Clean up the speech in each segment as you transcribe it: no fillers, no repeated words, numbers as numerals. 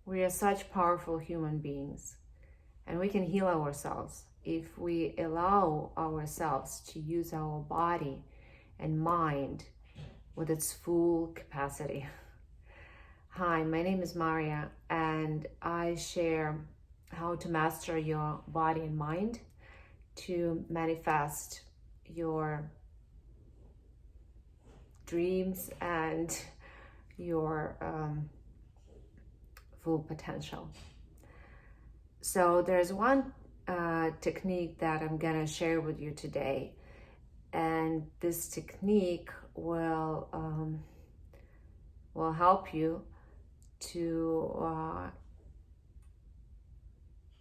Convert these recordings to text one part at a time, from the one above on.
We are such powerful human beings, and we can heal ourselves if we allow ourselves to use our body and mind with its full capacity. Hi, my name is Maria, and I share how to master your body and mind to manifest your dreams and your full potential. So there's one technique that I'm gonna share with you today, and this technique will help you to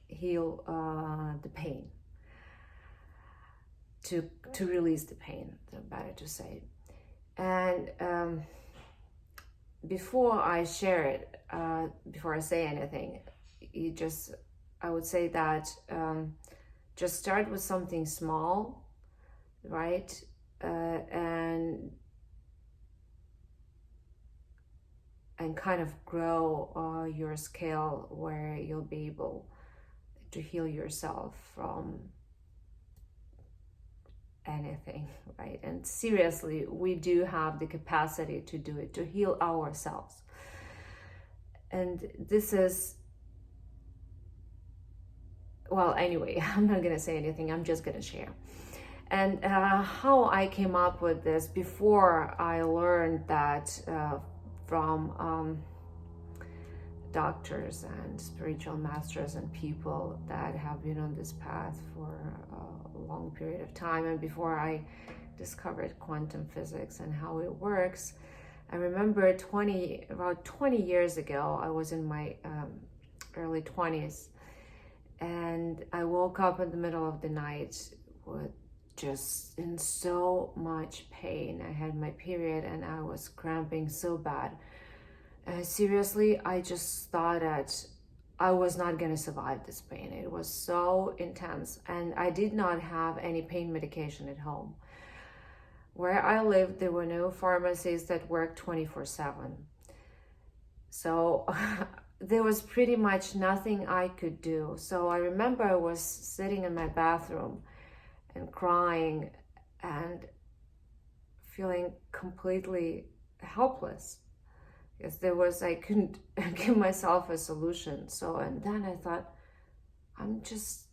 heal the pain, to release the pain, better to say. And before I share it, before I say anything, I would say that just start with something small, right? And kind of grow your scale where you'll be able to heal yourself from anything, right? And seriously, we do have the capacity to do it, to heal ourselves. And this is, well, anyway, I'm not gonna say anything, I'm just gonna share. And how I came up with this, before I learned that from doctors and spiritual masters and people that have been on this path for a long period of time, and before I discovered quantum physics and how it works, I remember about 20 years ago, I was in my early 20s, and I woke up in the middle of the night with just in so much pain. I had my period and I was cramping so bad. Seriously, I just thought that I was not going to survive this pain. It was so intense, and I did not have any pain medication at home. Where I lived, there were no pharmacies that worked 24/7. So there was pretty much nothing I could do. So I remember I was sitting in my bathroom and crying and feeling completely helpless, because I couldn't give myself a solution. So, and then I thought, I'm just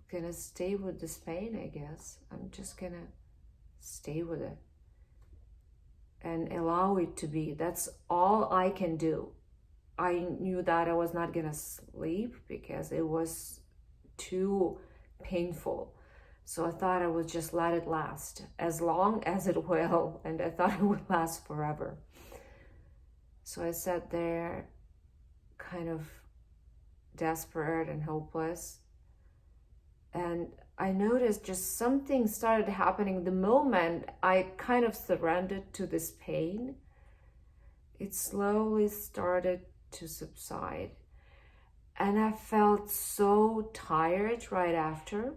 gonna stay with this pain, I guess. I'm just gonna stay with it and allow it to be. That's all I can do. I knew that I was not gonna sleep because it was too painful. So I thought I would just let it last as long as it will, and I thought it would last forever. So I sat there kind of desperate and hopeless, and I noticed just something started happening the moment I kind of surrendered to this pain. It slowly started to subside, and I felt so tired right after.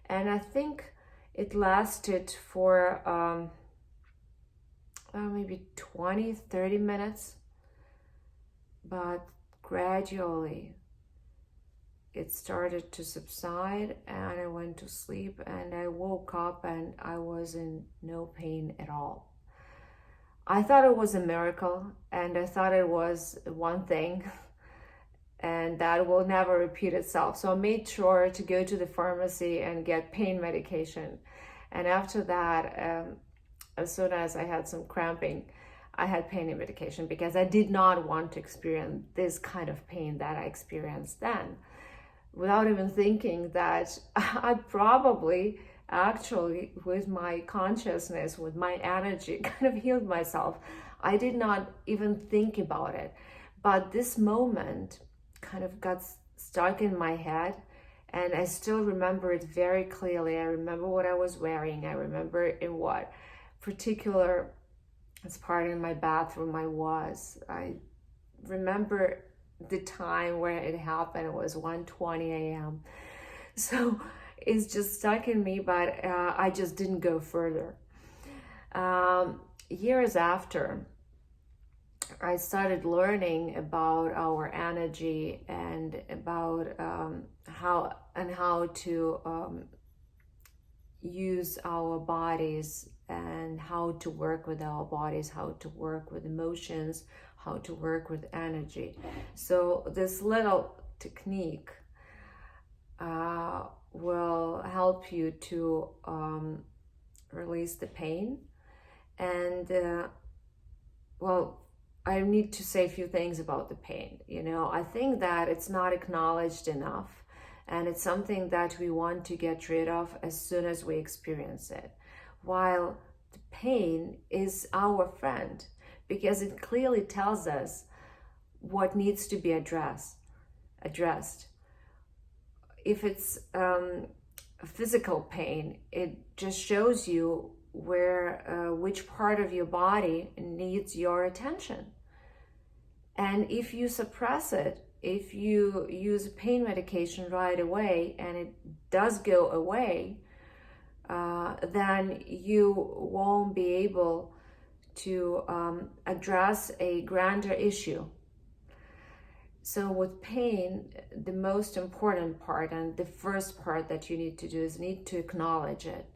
And I think it lasted for maybe 20-30 minutes, but gradually it started to subside, and I went to sleep, and I woke up and I was in no pain at all. I thought it was a miracle, and I thought it was one thing and that will never repeat itself. So I made sure to go to the pharmacy and get pain medication. And after that, as soon as I had some cramping, I had pain medication, because I did not want to experience this kind of pain that I experienced then, without even thinking that I probably actually, with my consciousness, with my energy, kind of healed myself. I did not even think about it. But this moment kind of got stuck in my head, and I still remember it very clearly. I remember what I was wearing. I remember in what particular part in my bathroom I was. I remember the time where it happened. It was 1:20 a.m. So it's just stuck in me, but I just didn't go further. Years after, I started learning about our energy and about how to use our bodies and how to work with our bodies, how to work with emotions, how to work with energy. So this little technique will help you to release the pain. And well, I need to say a few things about the pain. I think that it's not acknowledged enough, and it's something that we want to get rid of as soon as we experience it. While the pain is our friend, because it clearly tells us what needs to be addressed. If it's physical pain, it just shows you which part of your body needs your attention. And if you suppress it, if you use pain medication right away and it does go away, then you won't be able to address a grander issue. So with pain, the most important part and the first part that you need to do is need to acknowledge it,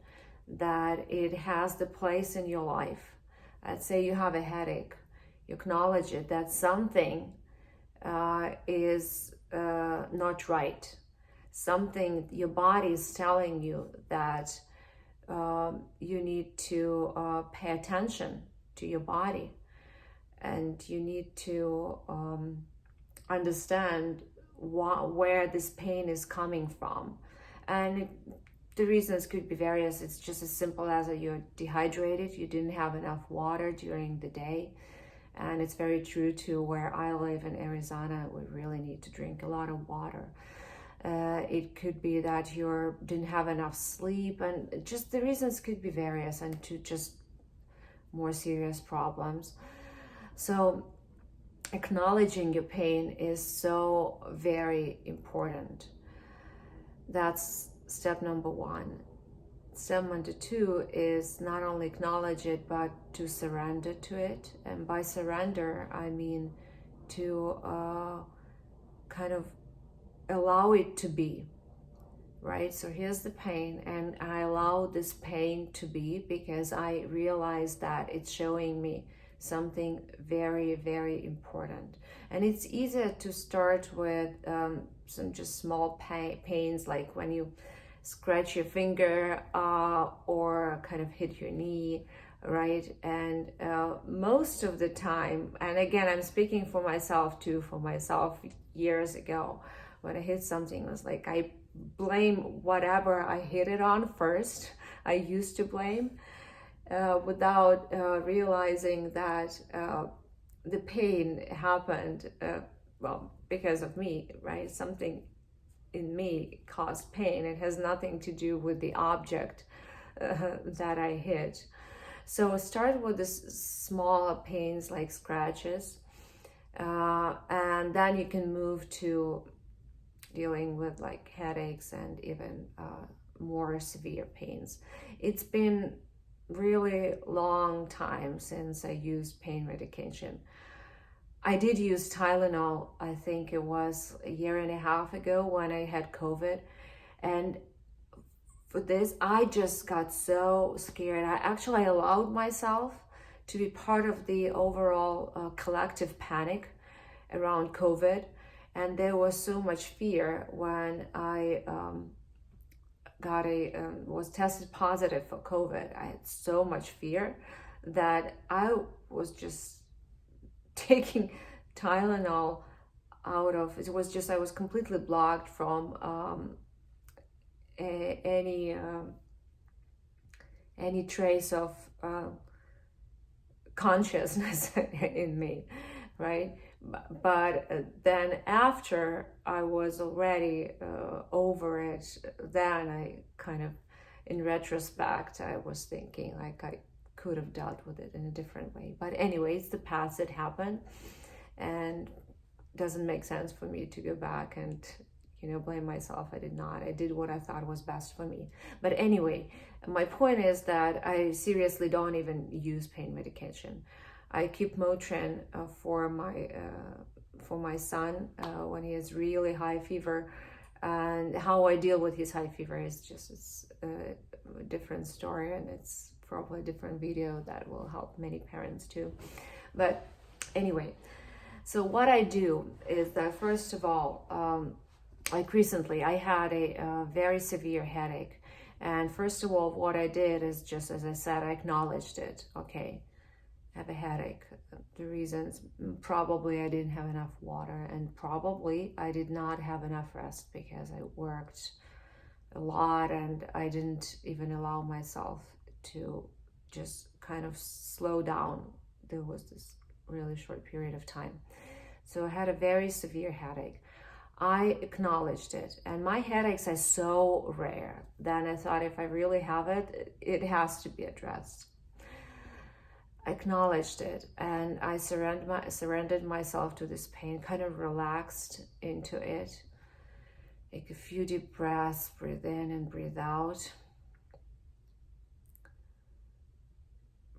that it has the place in your life. Let's say you have a headache, you acknowledge it, that something is not right. Something, your body is telling you that you need to pay attention to your body, and you need to understand where this pain is coming from. And the reasons could be various. It's just as simple as you're dehydrated, you didn't have enough water during the day. And it's very true to where I live in Arizona, we really need to drink a lot of water. It could be that you didn't have enough sleep, and just the reasons could be various, and to just more serious problems. So acknowledging your pain is so very important. That's step number one. Step number two is not only acknowledge it, but to surrender to it. And by surrender, I mean to kind of allow it to be, right? So here's the pain, and I allow this pain to be because I realize that it's showing me something very, very important. And it's easier to start with some just small pains, like when you scratch your finger or kind of hit your knee, right? And most of the time, and again, I'm speaking for myself too, years ago, when I hit something, it was like I blame whatever I hit it on first. I used to blame without realizing that the pain happened, because of me, right? Something in me caused pain. It has nothing to do with the object that I hit. So start with this small pains like scratches, and then you can move to dealing with like headaches and even more severe pains. It's been really long time since I used pain medication. I did use Tylenol, I think it was a year and a half ago when I had COVID. And for this, I just got so scared. I actually allowed myself to be part of the overall collective panic around COVID. And there was so much fear when I was tested positive for COVID. I had so much fear that I was just taking Tylenol out of it. Was just I was completely blocked from any trace of consciousness in me, right? But then after I was already over it, then I kind of, in retrospect, I was thinking like I could have dealt with it in a different way. But anyway, it's the past that happened, and it doesn't make sense for me to go back and blame myself. I did not. I did what I thought was best for me. But anyway, my point is that I seriously don't even use pain medication. I keep Motrin for my son when he has really high fever. And how I deal with his high fever is just it's a different story, and it's probably a different video that will help many parents too. But anyway, so what I do is that first of all, like recently, I had a very severe headache. And first of all, what I did is just, as I said, I acknowledged it. Okay, I have a headache. The reasons, probably I didn't have enough water, and probably I did not have enough rest because I worked a lot and I didn't even allow myself to just kind of slow down. There was this really short period of time. So I had a very severe headache. I acknowledged it, and my headaches are so rare. Then I thought, if I really have it, it has to be addressed. I acknowledged it, and I surrendered myself to this pain, kind of relaxed into it. Take a few deep breaths, breathe in and breathe out.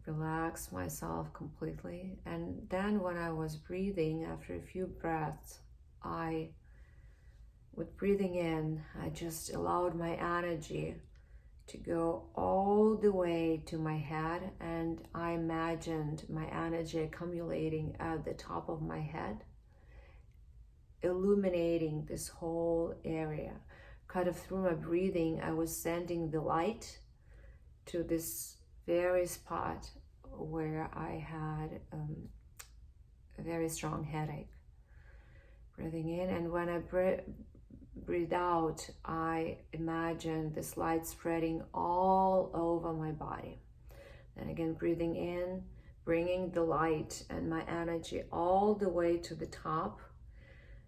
Relax myself completely. And then when I was breathing, after a few breaths, with breathing in, I just allowed my energy to go all the way to my head, and I imagined my energy accumulating at the top of my head, illuminating this whole area. Kind of through my breathing, I was sending the light to this very spot where I had a very strong headache. Breathing in, and when I breathe out, I imagine this light spreading all over my body. And again, breathing in, bringing the light and my energy all the way to the top,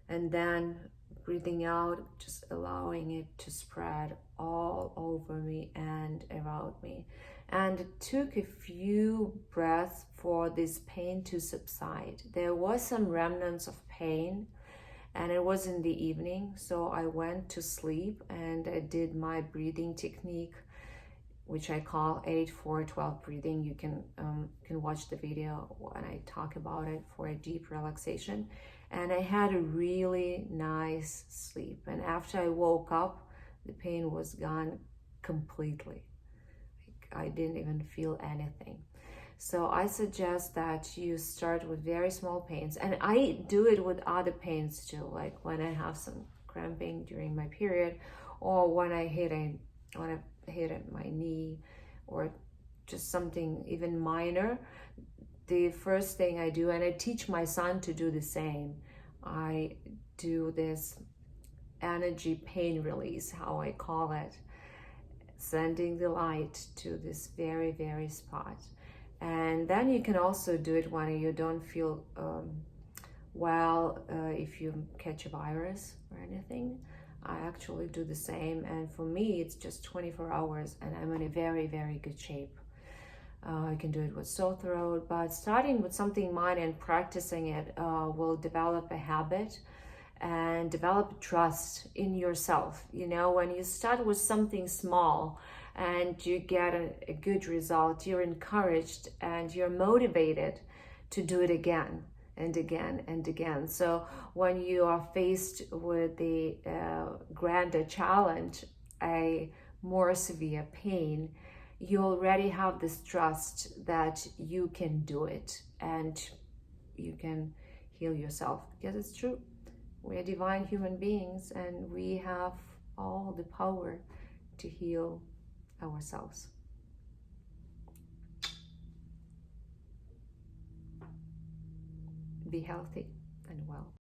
and then breathing out, just allowing it to spread all over me and around me. And it took a few breaths for this pain to subside. There was some remnants of pain, and it was in the evening, so I went to sleep and I did my breathing technique, which I call 8-4-12 breathing. You can watch the video when I talk about it for a deep relaxation. And I had a really nice sleep. And after I woke up, the pain was gone completely. I didn't even feel anything. So I suggest that you start with very small pains, and I do it with other pains too, like when I have some cramping during my period, or when I hit my knee, or just something even minor. The first thing I do, and I teach my son to do the same, I do this energy pain release, how I call it, sending the light to this very, very spot. And then you can also do it when you don't feel well, if you catch a virus or anything. I actually do the same, and for me it's just 24 hours and I'm in a very, very good shape. I can do it with sore throat, but starting with something minor and practicing it will develop a habit and develop trust in yourself. You know, when you start with something small and you get a good result, you're encouraged and you're motivated to do it again and again and again. So when you are faced with the grander challenge, a more severe pain, you already have this trust that you can do it and you can heal yourself, because it's true. We're divine human beings and we have all the power to heal ourselves. Be healthy and well.